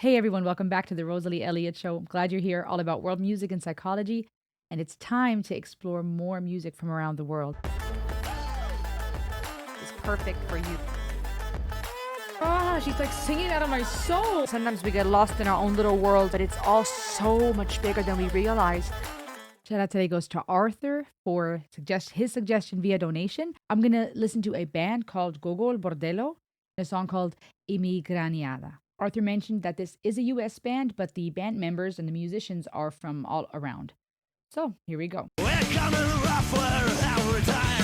Hey everyone, welcome back to the Rosalie Elliott Show. I'm glad you're here, all about world music and psychology. And it's time to explore more music from around the world. It's perfect for you. Ah, she's like singing out of my soul. Sometimes we get lost in our own little world, but it's all so much bigger than we realize. Shout out today goes to Arthur for his suggestion via donation. I'm going to listen to a band called Gogol, Bordello, and a song called Immigraniada. Arthur mentioned that this is a US band, but the band members and the musicians are from all around. So here we go. We're coming rougher every time.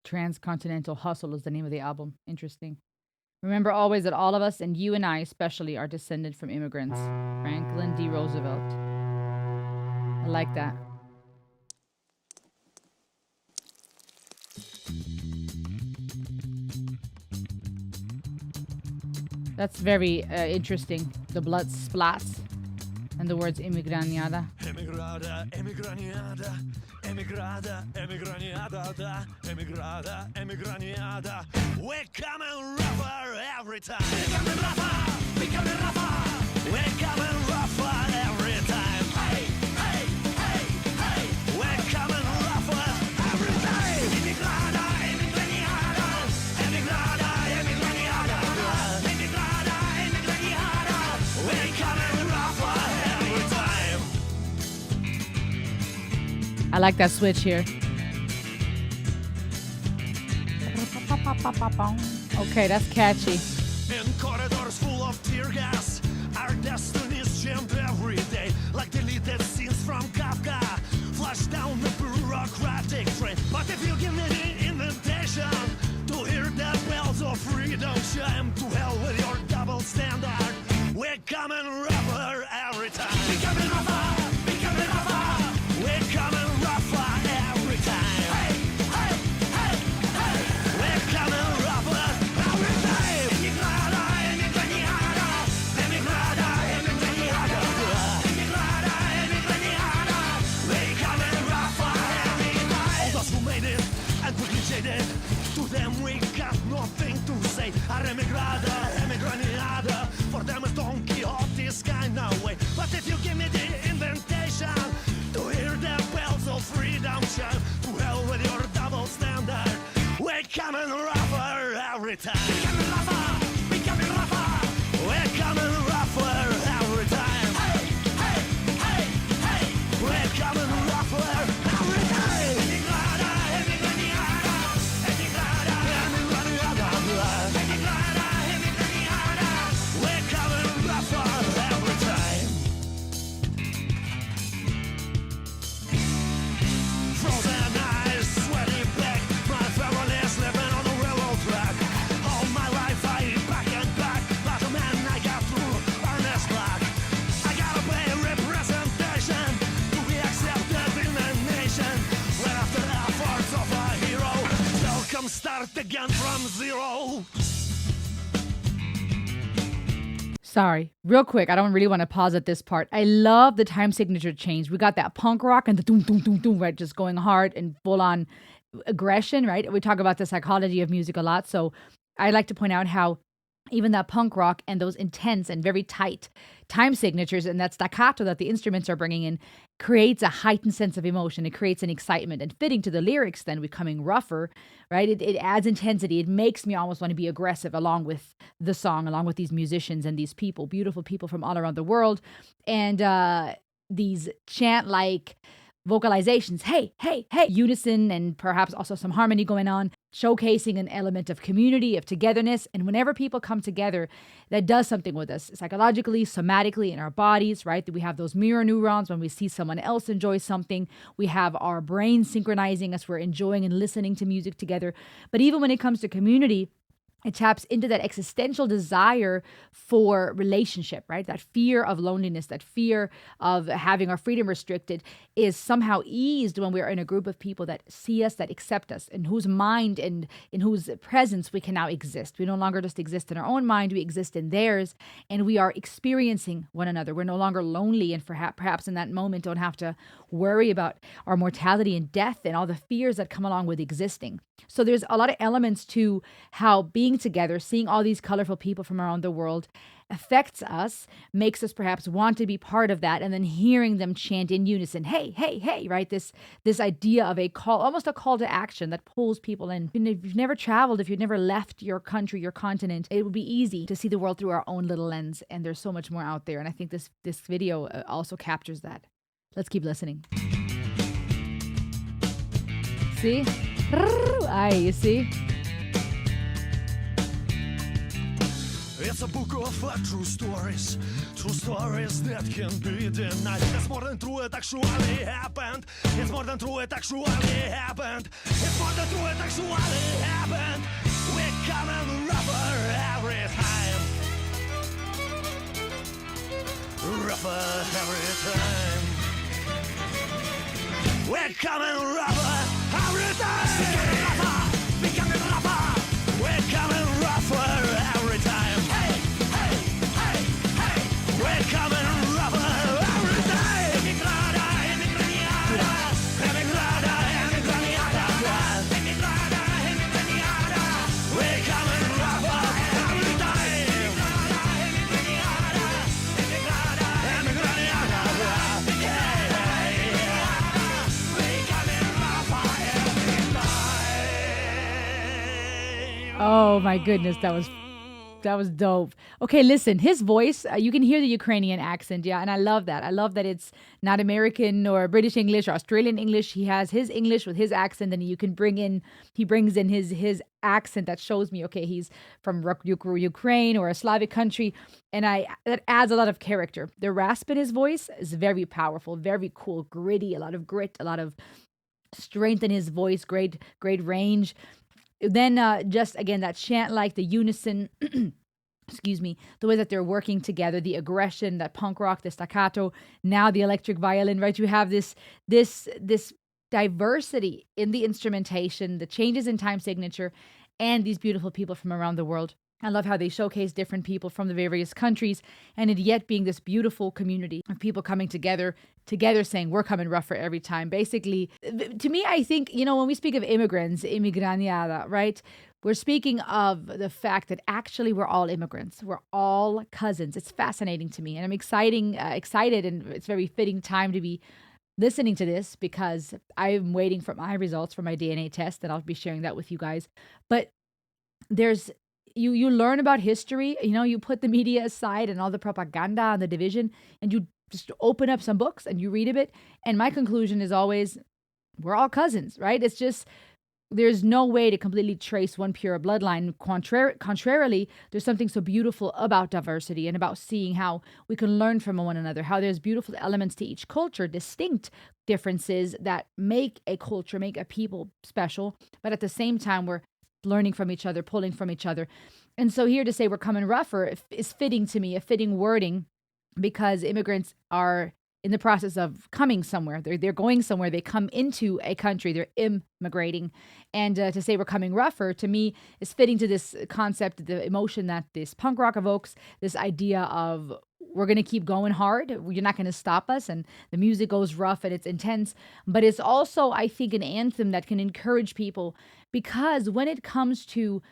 Transcontinental Hustle is the name of the album. Interesting. Remember always that all of us, and you and I especially, are descended from immigrants. Franklin D. Roosevelt. I like that. That's very interesting. The blood splats and the words Immigraniada. Immigrada, Immigraniada, Immigrada, Immigraniada, da. Immigrada, Immigraniada. We're coming rougher every time. We're coming rougher, we're coming rougher. We're coming rougher every time. Hey, hey, hey, hey. We're coming rougher every time. Immigrada, Immigraniada, Immigrada, Immigraniada, da. Immigrada, Immigraniada. We're coming rougher every time. I like that switch here. Okay, that's catchy. In corridors full of tear gas, our destinies jammed every day, like deleted scenes from Kafka, flash down the bureaucratic train. But if you give me the invitation to hear the bells of freedom chime, to hell with your double standard, we're coming rougher every time. We're coming rougher, we're coming rougher, we're coming rougher every time. Hey, hey, hey, hey, we're coming rougher every time. Immigrada, Immigraniada, Immigrada, Immigraniada, Immigrada, Immigraniada, we're coming rougher every time. All those who made it and quickly jaded, to them we got nothing to say. Our Immigrada, Immigraniada, for them it's Don Quixote's kind of way. But if you give me the invitation to hear the bells of freedom chime, to hell with your double standard, we're coming rougher every time. We're coming rougher, we're coming rougher, we're coming rougher every time. Hey, hey, hey, hey, we're coming rougher every time. Immigrada, Immigraniada, Immigrada, Immigraniada, Immigrada, Immigraniada, we're coming rougher every time. Frozen eyes, sweaty back, my family's living on the railroad track. All my life I eat back and back, like a man I got through earnest black. I gotta pay representation to be accepted in the nation. When after the efforts of a hero, they'll come start again from zero. Sorry, real quick. I don't really want to pause at this part. I love the time signature change. We got that punk rock and the doom, doom, doom, doom, right? Just going hard and full on aggression, right? We talk about the psychology of music a lot. So I like to point out how even that punk rock and those intense and very tight time signatures and that staccato that the instruments are bringing in creates a heightened sense of emotion. It creates an excitement, and fitting to the lyrics then becoming rougher, right? It adds intensity. It makes me almost want to be aggressive along with the song, along with these musicians and these people, beautiful people from all around the world. And these chant-like vocalizations, hey, hey, hey, unison, and perhaps also some harmony going on, showcasing an element of community, of togetherness. And whenever people come together, that does something with us psychologically, somatically, in our bodies, right? That we have those mirror neurons when we see someone else enjoy something. We have our brains synchronizing as we're enjoying and listening to music together. But even when it comes to community, It taps into that existential desire for relationship, right? That fear of loneliness, that fear of having our freedom restricted is somehow eased when we're in a group of people that see us, that accept us, in whose mind and in whose presence we can now exist. We no longer just exist in our own mind, we exist in theirs, and we are experiencing one another. We're no longer lonely, and perhaps in that moment don't have to worry about our mortality and death and all the fears that come along with existing. So there's a lot of elements to how being together, seeing all these colorful people from around the world affects us, makes us perhaps want to be part of that, and then hearing them chant in unison, hey, hey, hey, right? This idea of a call, almost a call to action that pulls people in. And if you've never traveled, if you've never left your country, your continent, it would be easy to see the world through our own little lens, and there's so much more out there. And I think this video also captures that. Let's keep listening. See? Aye, you see? It's a book of true stories that can be denied. It's more than true, it actually happened. It's more than true, it actually happened. It's more than true, it actually happened. We're coming rougher every time. Rougher every time. We're coming rougher every time. Becoming rougher. We're coming rougher every time. Hey, hey, hey, hey. We're coming rougher every time. Immigrada, immigraniada. Immigrada, immigraniada. Immigrada, immigraniada. We're coming rougher every time. Immigrada, immigraniada. Immigrada, immigraniada. Hey, hey, yeah. We're coming rougher every time. Oh my goodness, that was dope. Okay, listen, his voice, you can hear the Ukrainian accent, yeah, and I love that. I love that it's not American or British English or Australian English. He has his English with his accent, and he brings in his accent that shows me, okay, he's from Ukraine or a Slavic country, and that adds a lot of character. The rasp in his voice is very powerful, very cool, gritty, a lot of grit, a lot of strength in his voice, great range. Then just again that chant, like the unison, excuse me, the way that they're working together, the aggression, that punk rock, the staccato, now the electric violin, right? You have this diversity in the instrumentation, the changes in time signature, and these beautiful people from around the world. I love how they showcase different people from the various countries, and it yet being this beautiful community of people coming together saying, we're coming rougher every time. Basically, to me, I think, when we speak of immigrants, Immigraniada, right? We're speaking of the fact that actually we're all immigrants. We're all cousins. It's fascinating to me, and I'm excited, and it's very fitting time to be listening to this because I'm waiting for my results for my DNA test, and I'll be sharing that with you guys. But there's you learn about history, you put the media aside and all the propaganda and the division, and you just open up some books and you read a bit. And my conclusion is always, we're all cousins, right? It's just, there's no way to completely trace one pure bloodline. Contrarily, there's something so beautiful about diversity and about seeing how we can learn from one another, how there's beautiful elements to each culture, distinct differences that make a culture, make a people special. But at the same time, we're learning from each other, pulling from each other. And so here to say we're coming rougher is fitting to me, a fitting wording, because immigrants are in the process of coming somewhere. They're going somewhere. They come into a country. They're immigrating. And to say we're coming rougher, to me, is fitting to this concept, the emotion that this punk rock evokes, this idea of we're going to keep going hard. You're not going to stop us. And the music goes rough and it's intense. But it's also, I think, an anthem that can encourage people, because when it comes to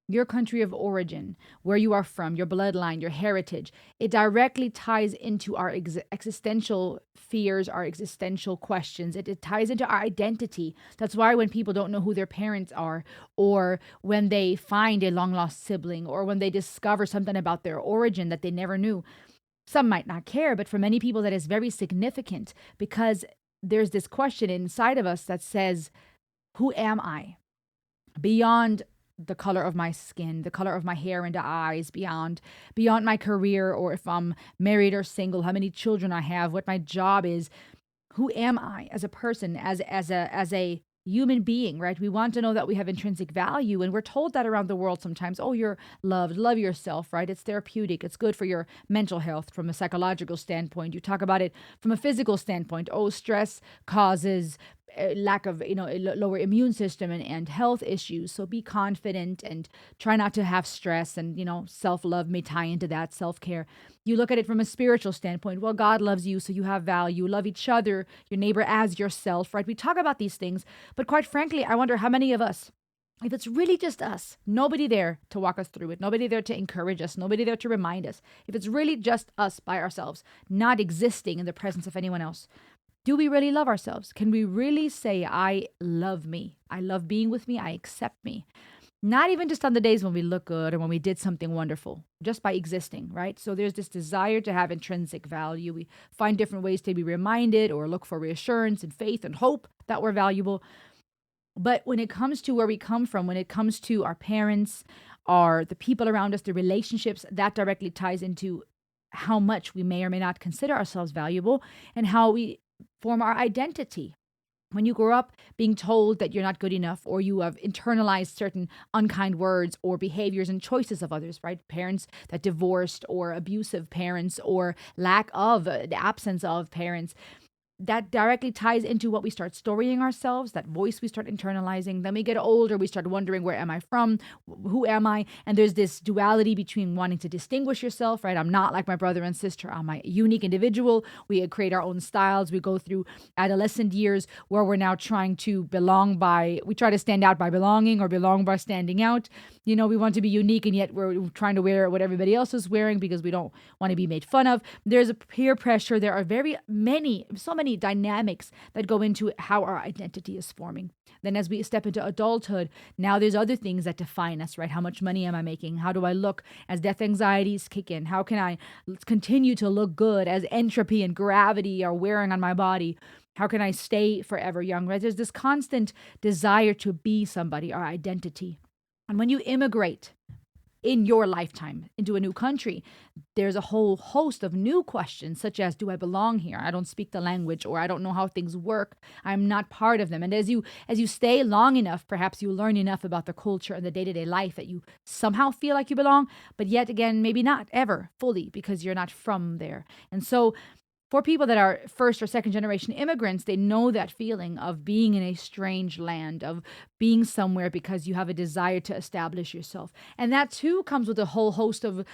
your country of origin, where you are from, your bloodline, your heritage, it directly ties into our existential fears, our existential questions. It ties into our identity. That's why when people don't know who their parents are, or when they find a long lost sibling, or when they discover something about their origin that they never knew, some might not care, but for many people that is very significant, because there's this question inside of us that says, who am I? Beyond the color of my skin, the color of my hair and eyes, beyond my career, or if I'm married or single, how many children I have, what my job is. Who am I as a person, as a human being, right? We want to know that we have intrinsic value. And we're told that around the world sometimes. Oh, you're loved, love yourself, right? It's therapeutic. It's good for your mental health from a psychological standpoint. You talk about it from a physical standpoint. Oh, stress causes lack of, lower immune system and health issues. So be confident and try not to have stress. And, self-love may tie into that, self-care. You look at it from a spiritual standpoint. Well, God loves you, so you have value. Love each other, your neighbor as yourself, right? We talk about these things, but quite frankly, I wonder how many of us, if it's really just us, nobody there to walk us through it, nobody there to encourage us, nobody there to remind us, if it's really just us by ourselves, not existing in the presence of anyone else, do we really love ourselves? Can we really say, I love me? I love being with me. I accept me. Not even just on the days when we look good or when we did something wonderful, just by existing, right? So there's this desire to have intrinsic value. We find different ways to be reminded or look for reassurance and faith and hope that we're valuable. But when it comes to where we come from, when it comes to our parents, the people around us, the relationships, that directly ties into how much we may or may not consider ourselves valuable and how we form our identity. When you grow up being told that you're not good enough or you have internalized certain unkind words or behaviors and choices of others, right? Parents that divorced or abusive parents or lack of, the absence of parents, that directly ties into what we start storying ourselves, that voice we start internalizing. Then we get older, we start wondering, where am I from? Who am I? And there's this duality between wanting to distinguish yourself, right? I'm not like my brother and sister. I'm a unique individual. We create our own styles. We go through adolescent years where we're now trying to we try to stand out by belonging or belong by standing out. We want to be unique, and yet we're trying to wear what everybody else is wearing because we don't want to be made fun of. There's a peer pressure. There are so many dynamics that go into how our identity is forming. Then as we step into adulthood, now there's other things that define us, right? How much money am I making? How do I look as death anxieties kick in? How can I continue to look good as entropy and gravity are wearing on my body? How can I stay forever young, right? There's this constant desire to be somebody, our identity. And when you immigrate in your lifetime into a new country, there's a whole host of new questions, such as, do I belong here? I don't speak the language, or I don't know how things work. I'm not part of them. And as you stay long enough, perhaps you learn enough about the culture and the day-to-day life that you somehow feel like you belong, but yet again, maybe not ever fully because you're not from there. And so for people that are first or second generation immigrants, they know that feeling of being in a strange land, of being somewhere because you have a desire to establish yourself. And that too comes with a whole host of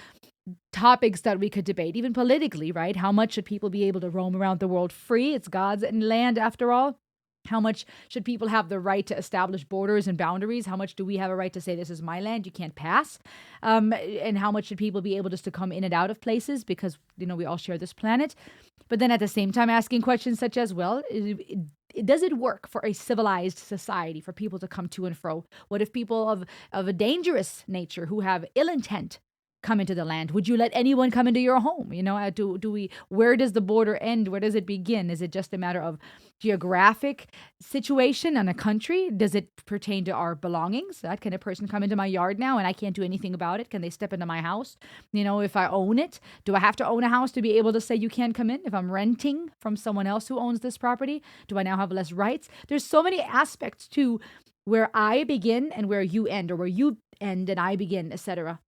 topics that we could debate, even politically, right? How much should people be able to roam around the world free? It's God's land after all. How much should people have the right to establish borders and boundaries? How much do we have a right to say, this is my land, you can't pass? And how much should people be able just to come in and out of places because, we all share this planet? But then at the same time, asking questions such as, well, does it work for a civilized society for people to come to and fro? What if people of a dangerous nature who have ill intent come into the land? Would you let anyone come into your home? Where does the border end? Where does it begin? Is it just a matter of geographic situation on a country? Does it pertain to our belongings? That can a person come into my yard now and I can't do anything about it? Can they step into my house? If I own it, do I have to own a house to be able to say you can't come in? If I'm renting from someone else who owns this property, do I now have less rights? There's so many aspects to where I begin and where you end, or where you end and I begin, etc.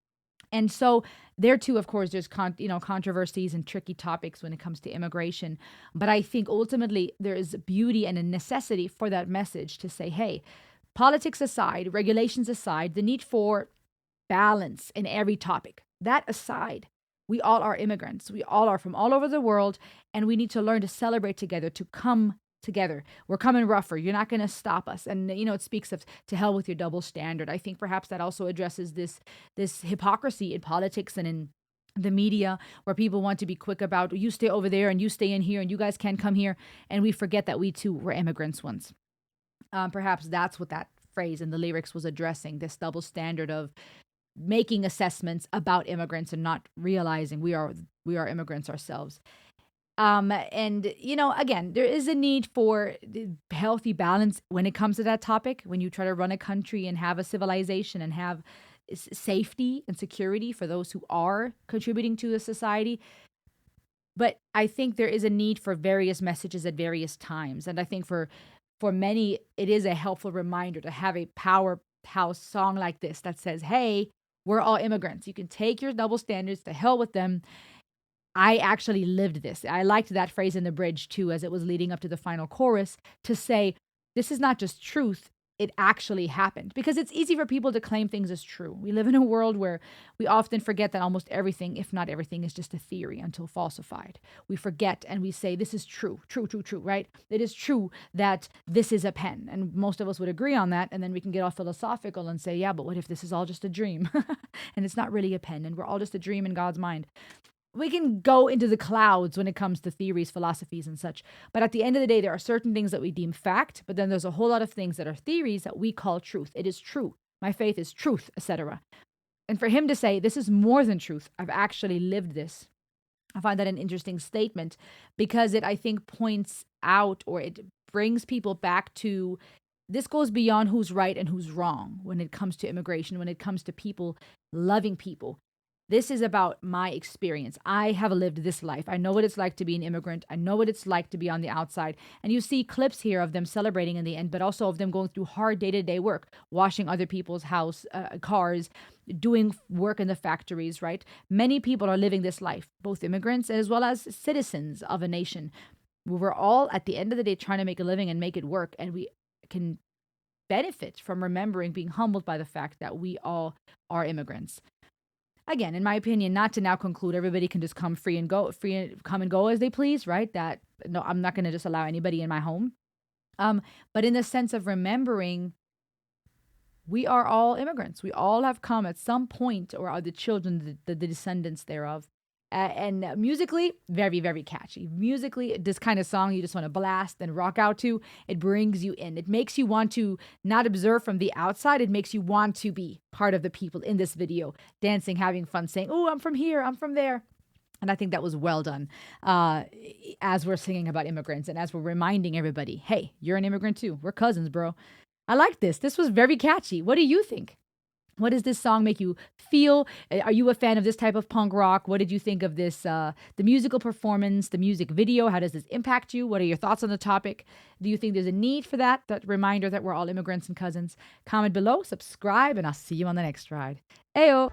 And so there too, of course, there's controversies and tricky topics when it comes to immigration. But I think ultimately there is beauty and a necessity for that message to say, hey, politics aside, regulations aside, the need for balance in every topic, that aside, we all are immigrants. We all are from all over the world, and we need to learn to celebrate together, to come together. We're coming rougher. You're not going to stop us. And, it speaks of to hell with your double standard. I think perhaps that also addresses this hypocrisy in politics and in the media, where people want to be quick about, you stay over there and you stay in here and you guys can't come here. And we forget that we too were immigrants once. Perhaps that's what that phrase in the lyrics was addressing, this double standard of making assessments about immigrants and not realizing we are immigrants ourselves. And, again, there is a need for healthy balance when it comes to that topic. When you try to run a country and have a civilization and have safety and security for those who are contributing to the society. But I think there is a need for various messages at various times. And I think for for many, it is a helpful reminder to have a powerhouse song like this that says, hey, we're all immigrants. You can take your double standards to hell with them. I actually lived this. I liked that phrase in the bridge too, as it was leading up to the final chorus, to say, this is not just truth, it actually happened. Because it's easy for people to claim things as true. We live in a world where we often forget that almost everything, if not everything, is just a theory until falsified. We forget and we say, this is true, true, true, true, right? It is true that this is a pen. And most of us would agree on that. And then we can get all philosophical and say, yeah, but what if this is all just a dream? And it's not really a pen and we're all just a dream in God's mind. We can go into the clouds when it comes to theories, philosophies, and such. But at the end of the day, there are certain things that we deem fact, but then there's a whole lot of things that are theories that we call truth. It is true. My faith is truth, etc. And for him to say, this is more than truth, I've actually lived this, I find that an interesting statement because it, I think, points out or it brings people back to this goes beyond who's right and who's wrong when it comes to immigration, when it comes to people loving people. This is about my experience. I have lived this life. I know what it's like to be an immigrant. I know what it's like to be on the outside. And you see clips here of them celebrating in the end, but also of them going through hard day-to-day work, washing other people's cars, doing work in the factories, right? Many people are living this life, both immigrants as well as citizens of a nation. We're all, at the end of the day, trying to make a living and make it work. And we can benefit from remembering, being humbled by the fact that we all are immigrants. Again, in my opinion, not to now conclude everybody can just come free and come and go as they please, right? That no, I'm not going to just allow anybody in my home. But in the sense of remembering, we are all immigrants. We all have come at some point, or are the children, the descendants thereof. And musically, very, very catchy. Musically, this kind of song you just want to blast and rock out to. It brings you in. It makes you want to not observe from the outside. It makes you want to be part of the people in this video, dancing, having fun, saying, oh, I'm from here, I'm from there. And I think that was well done as we're singing about immigrants and as we're reminding everybody, hey, you're an immigrant too. We're cousins, bro. I like this. This was very catchy. What do you think? What does this song make you feel? Are you a fan of this type of punk rock? What did you think of this, the musical performance, the music video? How does this impact you? What are your thoughts on the topic? Do you think there's a need for that reminder that we're all immigrants and cousins? Comment below, subscribe, and I'll see you on the next ride. Ayo!